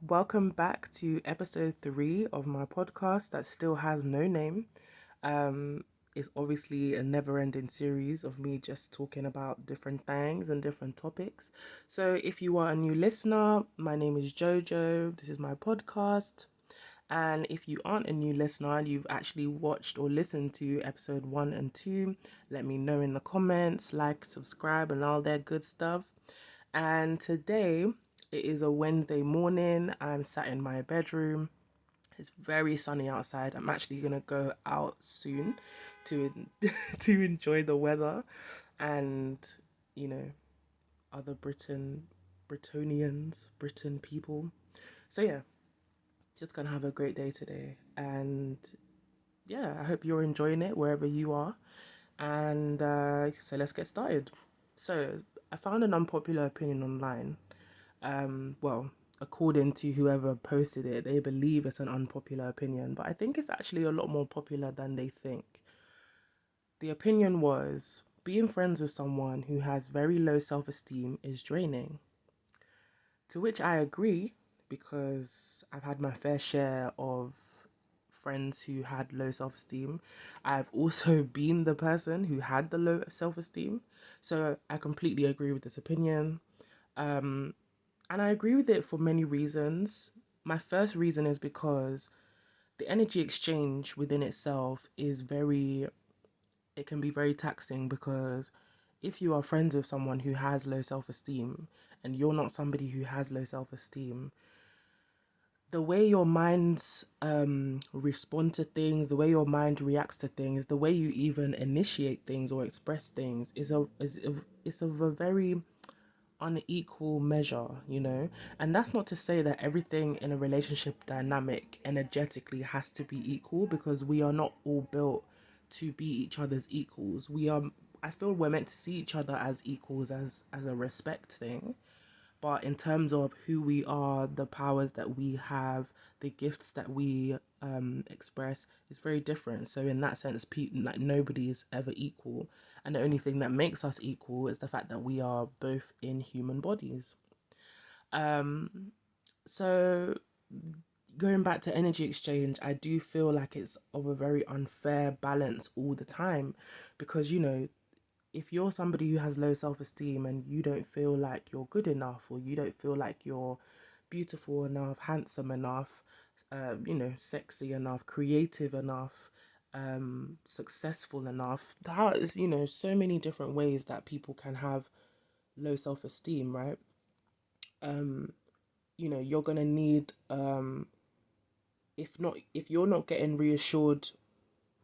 Welcome back to episode 3 of my podcast that still has no name. Um, it's obviously a never ending series of me just talking about different things and different topics. So, if you are a new listener, my name is Jojo. This is my podcast. And if you aren't a new listener and you've actually watched or listened to episode 1 and 2, let me know in the comments, like, subscribe, and all that good stuff. And today it is a Wednesday morning. I'm sat in my bedroom. It's very sunny outside. I'm actually gonna go out soon to to enjoy the weather and you know other Britain people. So yeah, just gonna have a great day today, and yeah, I hope you're enjoying it wherever you are. And so let's get started. So I found an unpopular opinion online. Well, according to whoever posted it, they believe it's an unpopular opinion, but I think it's actually a lot more popular than they think. The opinion was being friends with someone who has very low self esteem is draining. To which I agree because I've had my fair share of friends who had low self esteem. I've also been the person who had the low self esteem. So I completely agree with this opinion. Um, and I agree with it for many reasons. My first reason is because the energy exchange within itself is it can be very taxing because if you are friends with someone who has low self esteem and you're not somebody who has low self esteem, the way your minds respond to things, the way your mind reacts to things, the way you even initiate things or express things is of a very unequal measure, you know? And that's not to say that everything in a relationship dynamic energetically has to be equal because we are not all built to be each other's equals. I feel we're meant to see each other as equals as a respect thing. But in terms of who we are, the powers that we have, the gifts that we express, is very different. So in that sense, like nobody is ever equal, and the only thing that makes us equal is the fact that we are both in human bodies. Um, so going back to energy exchange, I do feel like it's of a very unfair balance all the time, because if you're somebody who has low self esteem and you don't feel like you're good enough, or you don't feel like you're beautiful enough, handsome enough, sexy enough, creative enough, successful enough, that is, so many different ways that people can have low self esteem, right? Um, you're gonna need, if you're not getting reassured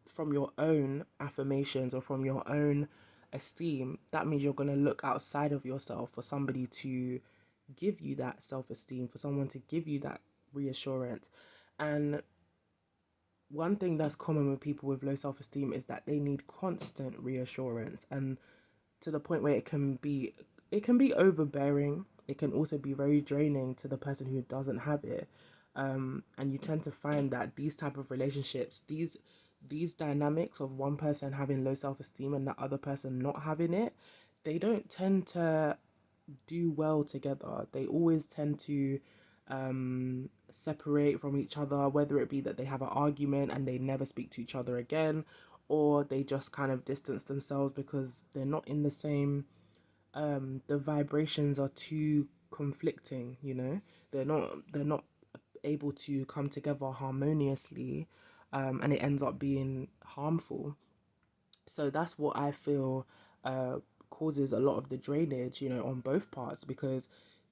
from your own affirmations or from your own esteem, that means you're going to look outside of yourself for somebody to give you that self esteem, for someone to give you that reassurance. And one thing that's common with people with low self esteem is that they need constant reassurance, and to the point where it can be overbearing. It can also be very draining to the person who doesn't have it. And you tend to find that these type of relationships, these dynamics of one person having low self-esteem and the other person not having it, they don't tend to do well together. They always tend to separate from each other, whether it be that they have an argument and they never speak to each other again, or they just kind of distance themselves because they're not in the same, the vibrations are too conflicting, they're not able to come together harmoniously, and it ends up being harmful. So that's what I feel causes a lot of the drainage, on both parts, because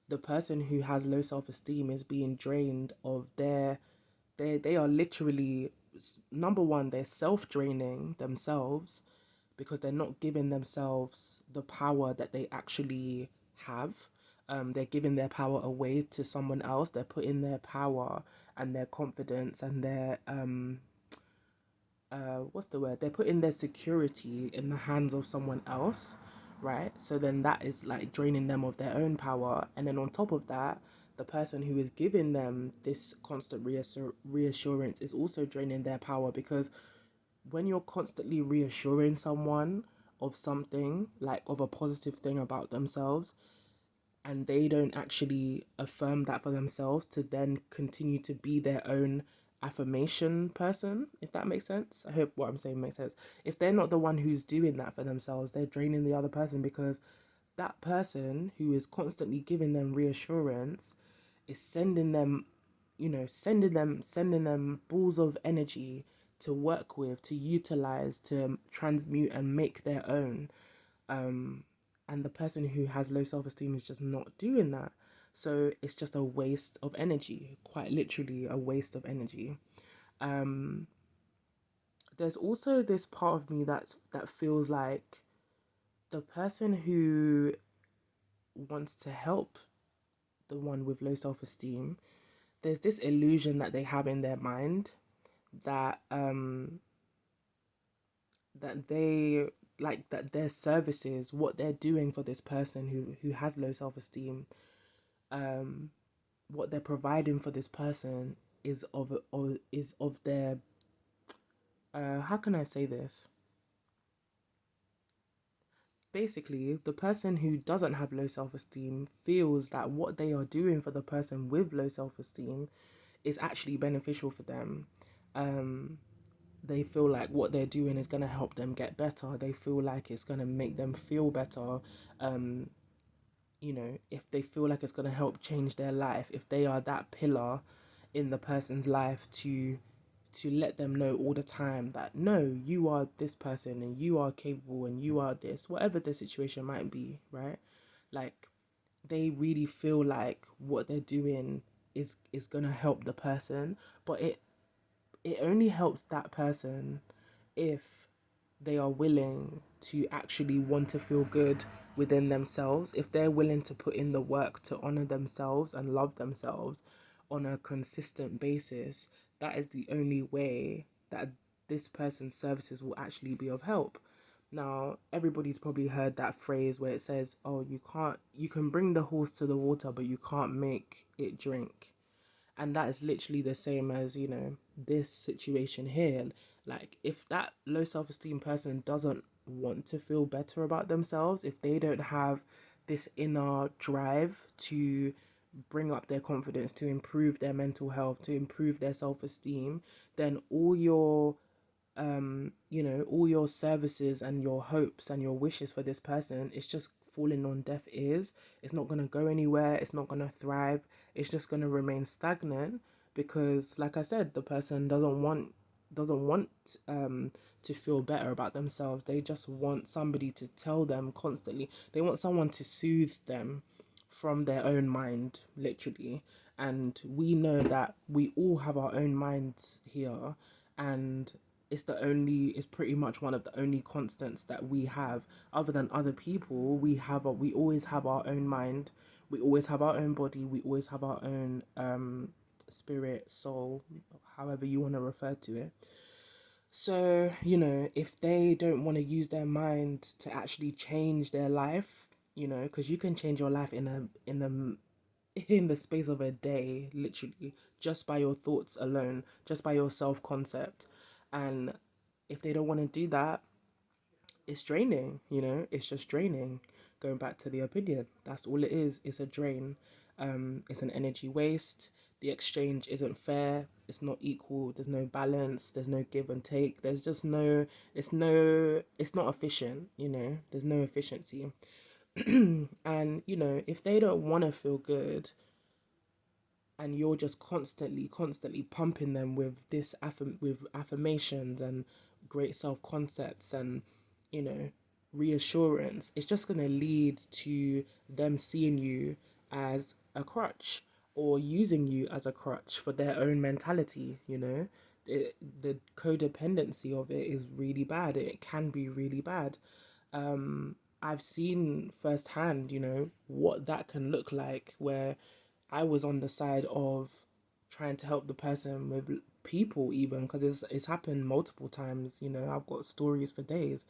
the person who has low self-esteem is being drained of they are literally, number one, they're self-draining themselves because they're not giving themselves the power that they actually have. They're giving their power away to someone else. They're putting their power and their confidence and their what's the word? They're putting their security in the hands of someone else, right? So then that is like draining them of their own power. And then on top of that, the person who is giving them this constant reassurance is also draining their power, because when you're constantly reassuring someone of something, like of a positive thing about themselves, and they don't actually affirm that for themselves to then continue to be their own affirmation person, if that makes sense. I hope what I'm saying makes sense. If they're not the one who's doing that for themselves, they're draining the other person, because that person who is constantly giving them reassurance is sending them, sending them balls of energy to work with, to utilize, to transmute and make their own. And the person who has low self-esteem is just not doing that. So it's just a waste of energy, quite literally a waste of energy. There's also this part of me that feels like the person who wants to help the one with low self-esteem, there's this illusion that they have in their mind that that they like that their services, what they're doing for this person who has low self-esteem, what they're providing for this person is of their how can I say this? Basically, the person who doesn't have low self-esteem feels that what they are doing for the person with low self-esteem is actually beneficial for them. They feel like what they're doing is going to help them get better. They feel like it's going to make them feel better. um if they feel like it's going to help change their life, if they are that pillar in the person's life to let them know all the time that no, you are this person and you are capable and you are this, whatever the situation might be, right? Like, they really feel like what they're doing is going to help the person, but it only helps that person if they are willing to actually want to feel good within themselves, if they're willing to put in the work to honor themselves and love themselves on a consistent basis. That is the only way that this person's services will actually be of help. Now, everybody's probably heard that phrase where it says, oh, you can bring the horse to the water, but you can't make it drink. And that is literally the same as, this situation here. Like, if that low self-esteem person doesn't want to feel better about themselves, if they don't have this inner drive to bring up their confidence, to improve their mental health, to improve their self-esteem, then all your services and your hopes and your wishes for this person, it's just falling on deaf ears. It's not going to go anywhere. It's not going to thrive. It's just going to remain stagnant, because, like I said, the person doesn't want to feel better about themselves. They just want somebody to tell them constantly. They want someone to soothe them from their own mind, literally. And we know that we all have our own minds here, and it's pretty much one of the only constants that we have. Other than other people, we always have our own mind, we always have our own body, we always have our own spirit, soul, however you want to refer to it. So, if they don't want to use their mind to actually change their life, because you can change your life in the space of a day, literally, just by your thoughts alone, just by your self concept. And if they don't want to do that, it's draining, it's just draining. Going back to the opinion, that's all it is. It's a drain. It's an energy waste. The exchange isn't fair. It's not equal. There's no balance. There's no give and take. There's just it's not efficient, there's no efficiency. And, if they don't want to feel good, and you're just constantly pumping them with with affirmations and great self concepts and, you know reassurance, it's just going to lead to them seeing you as a crutch, or using you as a crutch for their own mentality. The codependency of it is really bad. It can be really bad. I've seen firsthand, what that can look like, where I was on the side of trying to help the person with people, even because it's happened multiple times. I've got stories for days.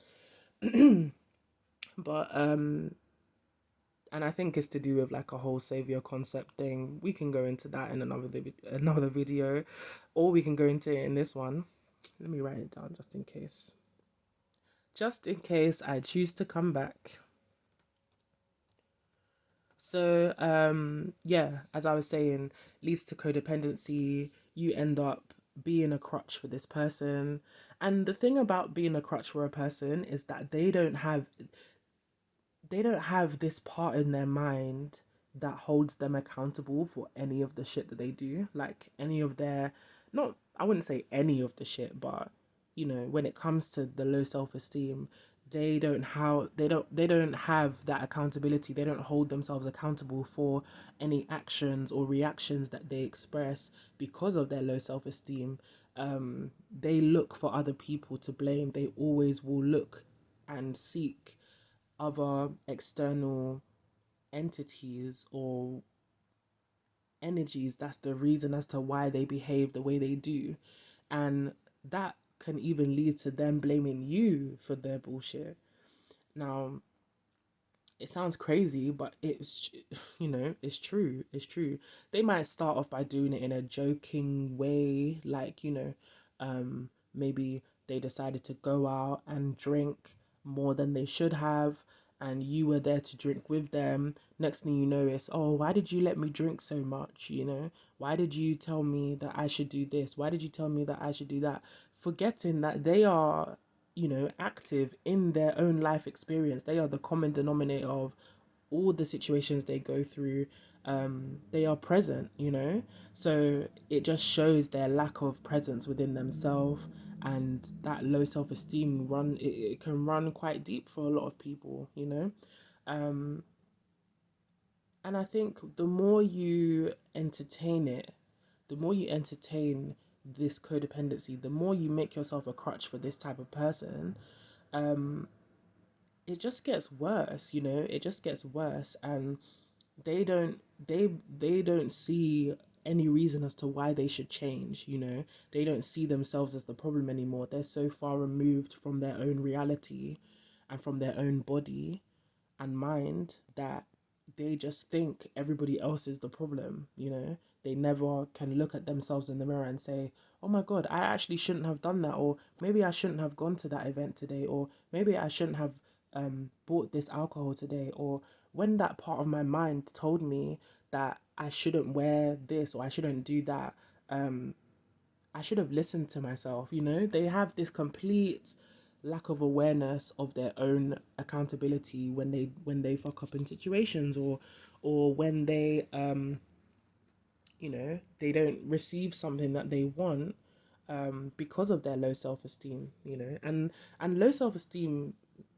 But and I think it's to do with like a whole savior concept thing. We can go into that in another video, or we can go into it in this one. Let me write it down just in case. Just in case I choose to come back. So, yeah, as I was saying, leads to codependency. You end up being a crutch for this person. And the thing about being a crutch for a person is that they don't have this part in their mind that holds them accountable for any of the shit that they do. Like any of their, not, I wouldn't say any of the shit, but when it comes to the low self-esteem, they don't have that accountability. They don't hold themselves accountable for any actions or reactions that they express because of their low self-esteem. They look for other people to blame. They always will look and seek other external entities or energies that's the reason as to why they behave the way they do. And that can even lead to them blaming you for their bullshit. Now, it sounds crazy, but it's it's true. It's true. They might start off by doing it in a joking way, like maybe they decided to go out and drink more than they should have, and you were there to drink with them. Next thing you know is, oh, why did you let me drink so much? Why did you tell me that I should do this? Why did you tell me that I should do that? Forgetting that they are active in their own life experience. They are the common denominator of all the situations they go through. They are present. So it just shows their lack of presence within themselves, and that low self-esteem it can run quite deep for a lot of people. um, and I think the more you entertain it, the more you entertain this codependency, the more you make yourself a crutch for this type of person, um, it just gets worse. It just gets worse, and they don't see any reason as to why they should change. They don't see themselves as the problem anymore. They're so far removed from their own reality and from their own body and mind that they just think everybody else is the problem. They never can look at themselves in the mirror and say, oh my god, I actually shouldn't have done that, or maybe I shouldn't have gone to that event today, or maybe I shouldn't have bought this alcohol today, or when that part of my mind told me that I shouldn't wear this or I shouldn't do that, I should have listened to myself. They have this complete lack of awareness of their own accountability when they fuck up in situations, or when they don't receive something that they want, because of their low self-esteem. And low self-esteem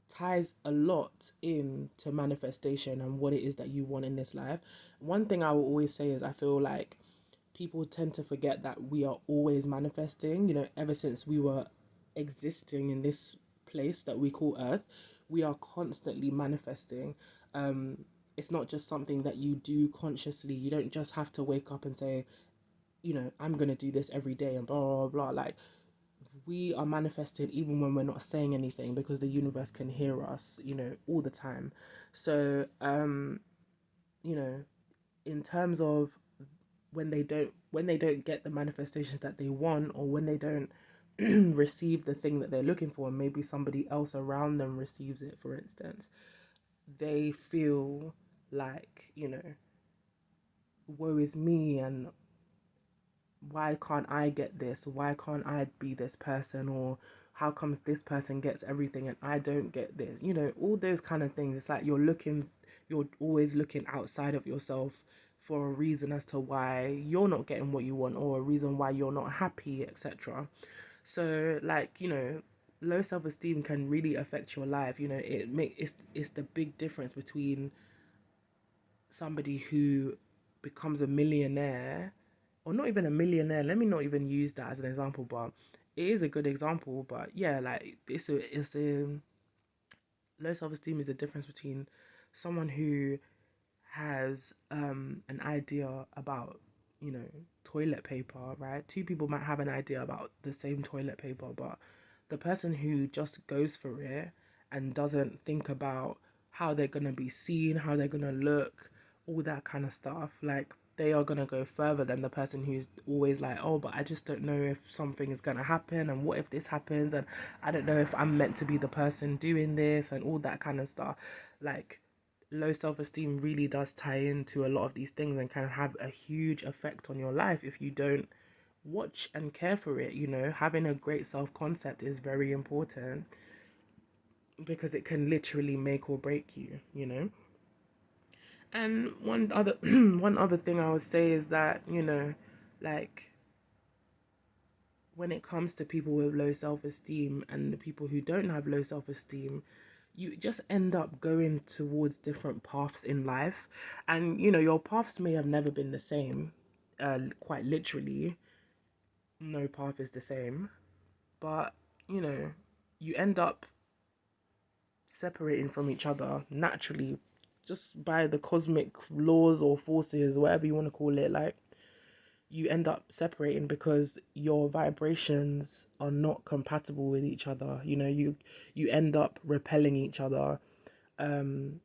ties a lot into manifestation and what it is that you want in this life. One thing I will always say is I feel like people tend to forget that we are always manifesting. Ever since we were existing in this place that we call Earth, we are constantly manifesting. It's not just something that you do consciously. You don't just have to wake up and say, I'm gonna do this every day and blah blah blah. Like, we are manifesting even when we're not saying anything, because the universe can hear us, all the time. So, you know, in terms of when they don't get the manifestations that they want, or when they don't receive the thing that they're looking for, and maybe somebody else around them receives it, for instance, they feel like, woe is me, and why can't I get this? Why can't I be this person? Or how comes this person gets everything and I don't get this? All those kind of things. It's like you're always looking outside of yourself for a reason as to why you're not getting what you want, or a reason why you're not happy, etc. So, like, low self-esteem can really affect your life. It's the big difference between somebody who becomes a millionaire, or not even a millionaire. Let me not even use that as an example, but it is a good example. But yeah, like, it's a low self-esteem is the difference between someone who has an idea about, toilet paper, right? Two people might have an idea about the same toilet paper, but the person who just goes for it and doesn't think about how they're gonna be seen, how they're gonna look, all that kind of stuff, like, they are gonna go further than the person who's always like, oh, but I just don't know if something is gonna happen, and what if this happens, and I don't know if I'm meant to be the person doing this, and all that kind of stuff. Like, low self-esteem really does tie into a lot of these things and can have a huge effect on your life if you don't watch and care for it. Having a great self-concept is very important because it can literally make or break you. And one other one other thing I would say is that, like, when it comes to people with low self-esteem and the people who don't have low self-esteem, you just end up going towards different paths in life. And your paths may have never been the same. Quite literally, no path is the same. But you know you end up separating from each other naturally, just by the cosmic laws or forces, whatever you want to call it. Like, you end up separating because your vibrations are not compatible with each other. You end up repelling each other. In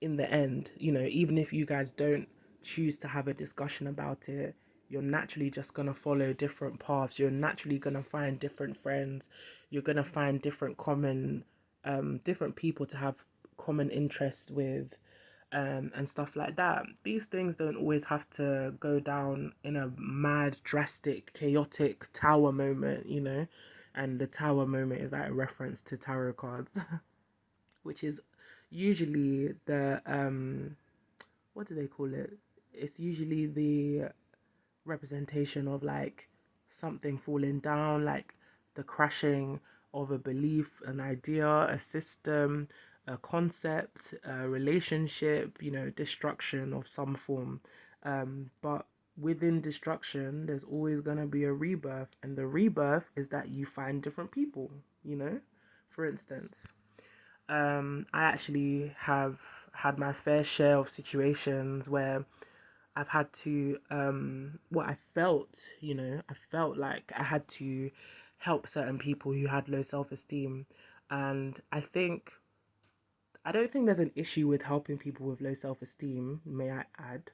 the end, even if you guys don't choose to have a discussion about it, you're naturally just going to follow different paths. You're naturally going to find different friends. You're going to find different people to have common interests with, and stuff like that. These things don't always have to go down in a mad, drastic, chaotic tower moment. And the tower moment is like a reference to tarot cards, which is usually the what do they call it? It's usually the representation of like something falling down, like the crashing of a belief, an idea, a system, a concept, a relationship, destruction of some form. But within destruction, there's always going to be a rebirth, and the rebirth is that you find different people. For instance, I actually have had my fair share of situations where I've had to, I felt like I had to help certain people who had low self esteem. And I don't think there's an issue with helping people with low self esteem, may I add.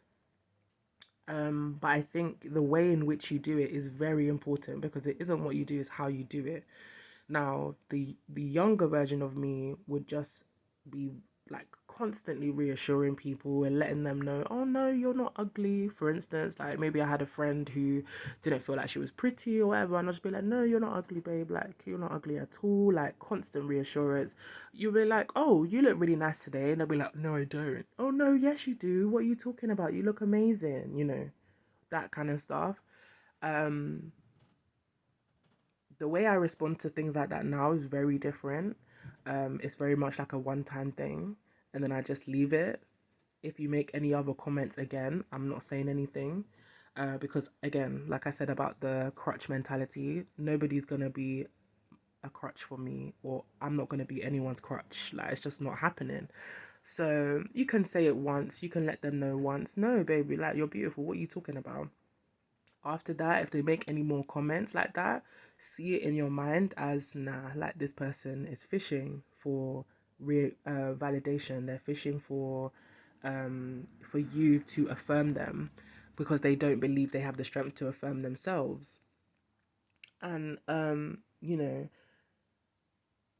But I think the way in which you do it is very important, because it isn't what you do, it's how you do it. Now, the younger version of me would just be like constantly reassuring people and letting them know, oh no, you're not ugly. For instance, like maybe I had a friend who didn't feel like she was pretty or whatever, and I'll just be like, no, you're not ugly, babe. Like, you're not ugly at all. Like, constant reassurance. You'll be like, oh, you look really nice today, and they'll be like, no, I don't. Oh no, yes you do. What are you talking about? You look amazing. That kind of stuff. Um, the way I respond to things like that now is very different. It's very much like a one-time thing, and then I just leave it. If you make any other comments again, I'm not saying anything, because again, like I said about the crutch mentality, nobody's gonna be a crutch for me, or I'm not gonna be anyone's crutch. Like, it's just not happening. So you can say it once, you can let them know once. No, baby, like, you're beautiful. What are you talking about? After that, if they make any more comments like that, see it in your mind as, nah, like, this person is fishing for validation. They're fishing for you to affirm them, because they don't believe they have the strength to affirm themselves. And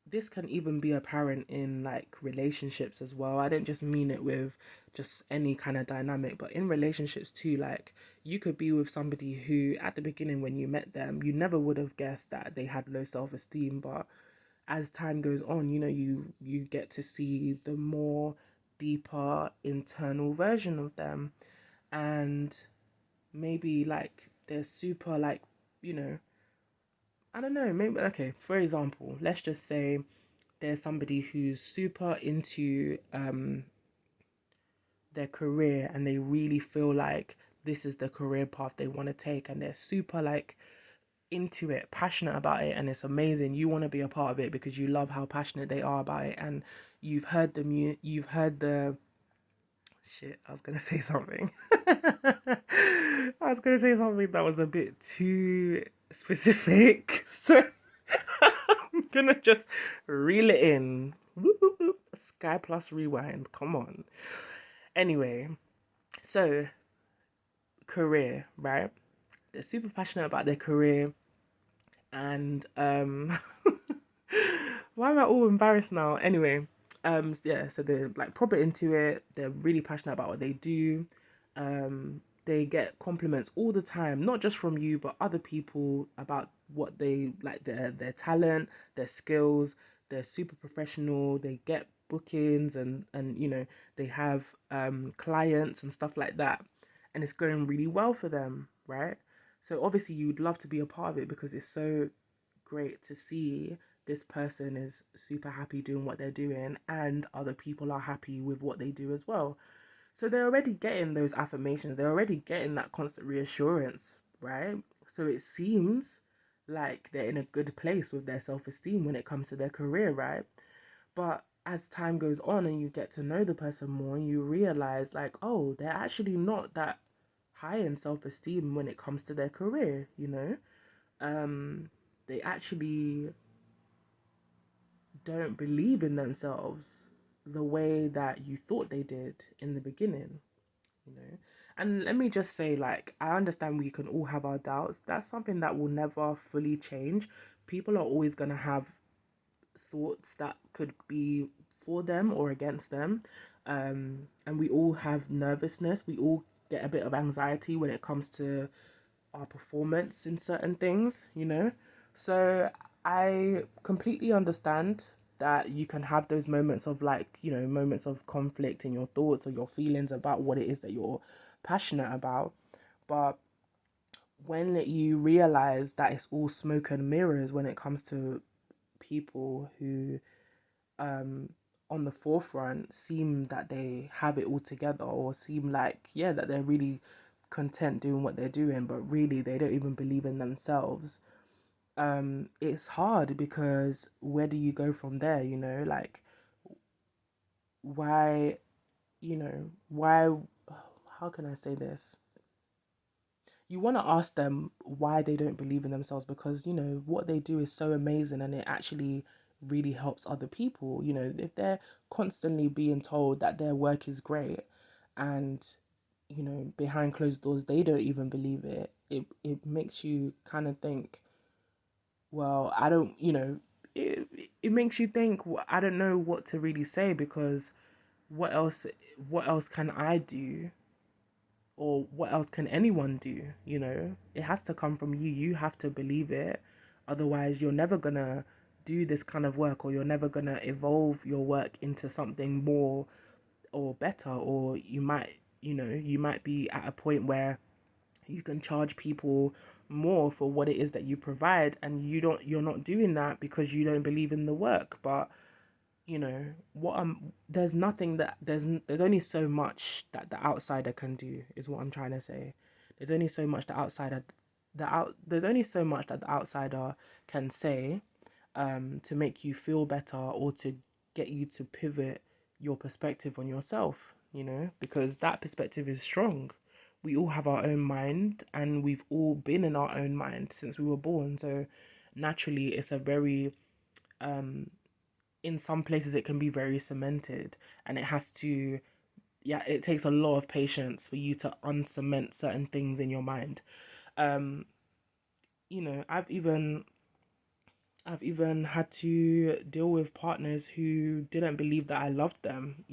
this can even be apparent in like relationships as well. I don't just mean it with just any kind of dynamic, but in relationships too. Like, you could be with somebody who at the beginning, when you met them, you never would have guessed that they had low self-esteem, but as time goes on, you get to see the more deeper internal version of them. And maybe like they're super, like, you know I don't know, maybe, okay, for example, let's just say there's somebody who's super into their career, and they really feel like this is the career path they want to take, and they're super like into it, passionate about it, and it's amazing. You want to be a part of it because you love how passionate they are about it, and you've heard the shit. I was gonna say something. I was gonna say something that was a bit too specific, so I'm gonna just reel it in. Whoop, whoop, whoop. Sky plus rewind. Come on. Anyway, so career, right? They're super passionate about their career, and why am I all embarrassed now? Anyway, Yeah, so they're like proper into it. They're really passionate about what they do. They get compliments all the time, not just from you, but other people about what they like, their talent, their skills. They're super professional. They get bookings, and they have clients and stuff like that, and it's going really well for them, right? So obviously you would love to be a part of it because it's so great to see this person is super happy doing what they're doing and other people are happy with what they do as well. So they're already getting those affirmations, they're already getting that constant reassurance, right? So it seems like they're in a good place with their self-esteem when it comes to their career, right? But as time goes on and you get to know the person more, you realize like, oh, they're actually not that high in self-esteem when it comes to their career, they actually don't believe in themselves the way that you thought they did in the beginning, you know. And let me just say, like, I understand we can all have our doubts. That's something that will never fully change. People are always going to have thoughts that could be for them or against them. And we all have nervousness. We all get a bit of anxiety when it comes to our performance in certain things. So I completely understand that you can have those moments of like, moments of conflict in your thoughts or your feelings about what it is that you're passionate about. But when you realize that it's all smoke and mirrors when it comes to people who um on the forefront seem that they have it all together or seem like, yeah, that they're really content doing what they're doing, but really they don't even believe in themselves. It's hard because where do you go from there? Like, why, why, how can I say this? You want to ask them why they don't believe in themselves, because what they do is so amazing and it actually really helps other people. If they're constantly being told that their work is great and behind closed doors they don't even believe it makes you kind of think, well, I don't, it makes you think, well, I don't know what to really say, because what else what else can I do, or what else can anyone do? It has to come from you. You have to believe it. Otherwise, you're never gonna do this kind of work, or you're never gonna evolve your work into something more or better. Or you might be at a point where you can charge people more for what it is that you provide, and you're not doing that because you don't believe in the work. But there's nothing that there's only so much that the outsider can do, is what I'm trying to say. There's only so much there's only so much that the outsider can say to make you feel better, or to get you to pivot your perspective on yourself, because that perspective is strong. We all have our own mind, and we've all been in our own mind since we were born. So naturally it's a very in some places it can be very cemented, and it takes a lot of patience for you to uncement certain things in your mind. um you know i've even I've even had to deal with partners who didn't believe that I loved them,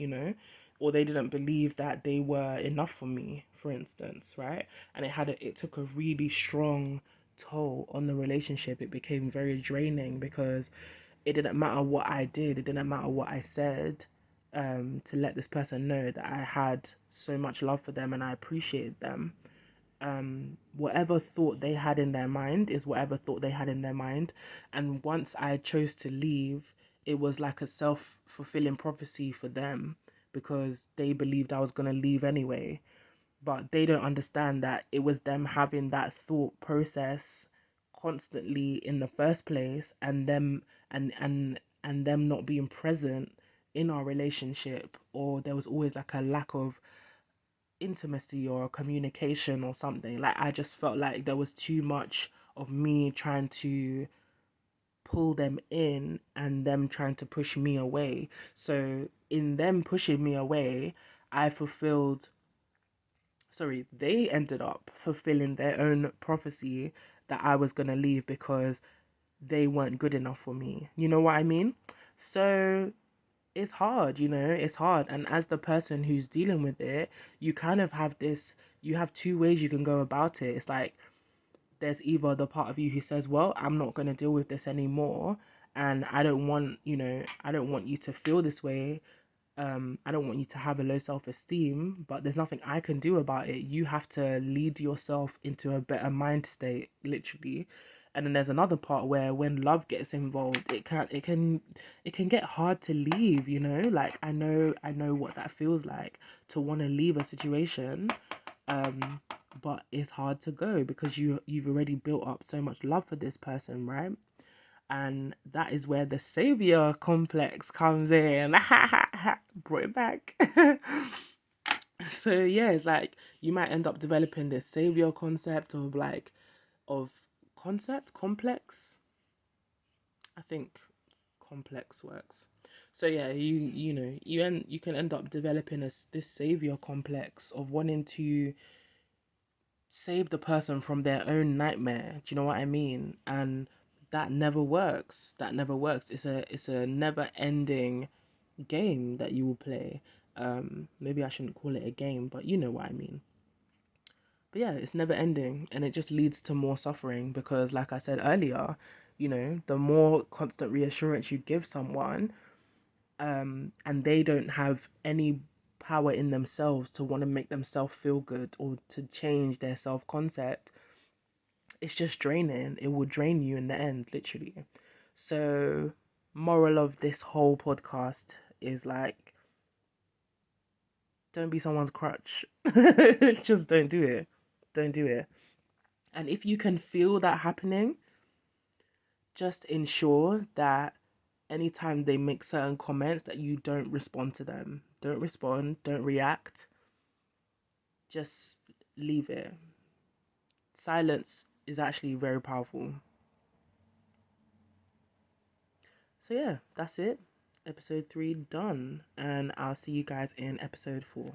or they didn't believe that they were enough for me, for instance, right? And it took a really strong toll on the relationship. It became very draining because it didn't matter what I did, it didn't matter what I said, to let this person know that I had so much love for them and I appreciated them. Whatever thought they had in their mind is whatever thought they had in their mind. And once I chose to leave, it was like a self-fulfilling prophecy for them, because they believed I was going to leave anyway. But they don't understand that it was them having that thought process constantly in the first place, and them not being present in our relationship, or there was always like a lack of intimacy or communication or something. Like, I just felt like there was too much of me trying to pull them in and them trying to push me away. So in them pushing me away, I fulfilled sorry, they ended up fulfilling their own prophecy that I was going to leave because they weren't good enough for me. You know what I mean? So it's hard, it's hard. And as the person who's dealing with it, you kind of have this, you have two ways you can go about it. It's like there's either the part of you who says, well, I'm not going to deal with this anymore. And I don't want, I don't want you to feel this way. I don't want you to have a low self-esteem, but there's nothing I can do about it. You have to lead yourself into a better mind state, literally. And then there's another part where when love gets involved, it can get hard to leave, Like I know what that feels like, to want to leave a situation. But it's hard to go because you've already built up so much love for this person, right? And that is where the savior complex comes in. Brought it back. So yeah, it's like you might end up developing this savior concept of of concept complex. I think complex works. So yeah, you can end up developing this savior complex of wanting to save the person from their own nightmare. Do you know what I mean? And that never works. That never works. It's a never ending game that you will play. Maybe I shouldn't call it a game, but you know what I mean. But yeah, it's never ending, and it just leads to more suffering because, like I said earlier, the more constant reassurance you give someone, and they don't have any power in themselves to want to make themselves feel good or to change their self concept, it's just draining. It will drain you in the end, literally. So, moral of this whole podcast is like, don't be someone's crutch. Just don't do it. Don't do it. And if you can feel that happening, just ensure that anytime they make certain comments that you don't respond to them. Don't respond, don't react. Just leave it. Silence is actually very powerful. So yeah, that's it. Episode 3 done. And I'll see you guys in episode 4.